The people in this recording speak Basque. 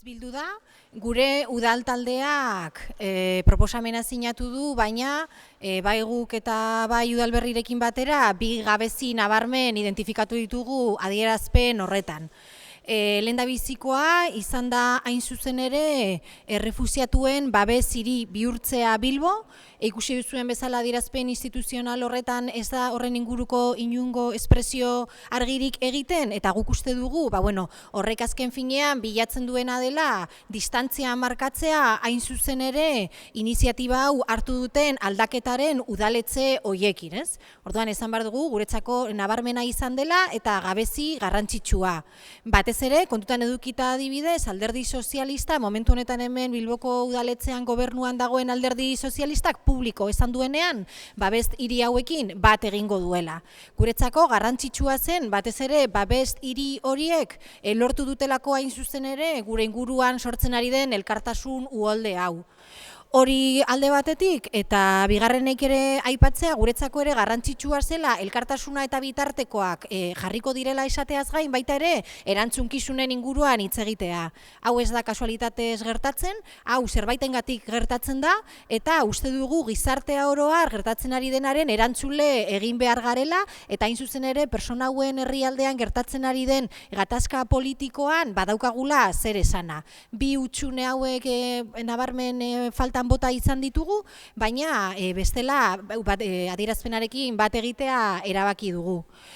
Bildu da, gure udal taldeak proposamena sinatu du, baina bai guk eta bai udalberrirekin batera bi gabezi nabarmen identifikatu ditugu adierazpen horretan. Lehendabizikoa izan da hain zuzen ere errefuxiatuen babes hiri bihurtzea Bilbo. Ikusi duzuen bezala adierazpen instituzional horretan ez da horren inguruko inungo espresio argirik egiten, eta guk uste dugu horrek azken finean bilatzen duena dela distantzia markatzea hain zuzen ere iniziatiba hau hartu duten aldaketaren udaletxe hoiekin, ez? Orduan esan behar dugu guretzako nabarmena izan dela eta gabezi garrantzitsua. Batez ere, kontutan edukita adibidez, alderdi sozialista, momentu honetan hemen Bilboko udaletxean gobernuan dagoen alderdi sozialistak publiko esan duenean, babest hiri hauekin bat egingo duela. Guretzako garrantzitsua zen, batez ere, babest hiri horiek lortu dutelako hain zuzen ere, gure inguruan sortzen ari den elkartasun uholde hau. Hori alde batetik, eta bigarrenek ere aipatzea, guretzako ere garrantzitsua zela elkartasuna eta bitartekoak jarriko direla esateaz gain, baita ere erantzunkizunen inguruan hitz egitea. Hau ez da kasualitatez gertatzen, hau zerbaitengatik gertatzen da, eta uste dugu gizartea oro har gertatzen ari denaren erantzule egin behar garela, eta hain zuzen ere persona hauen herrialdean gertatzen ari den gatazka politikoan badaukagula zer esana. Bi hutsune hauek nabarmen falta bota izan ditugu, baina bestela adierazpenarekin bat egitea erabaki dugu.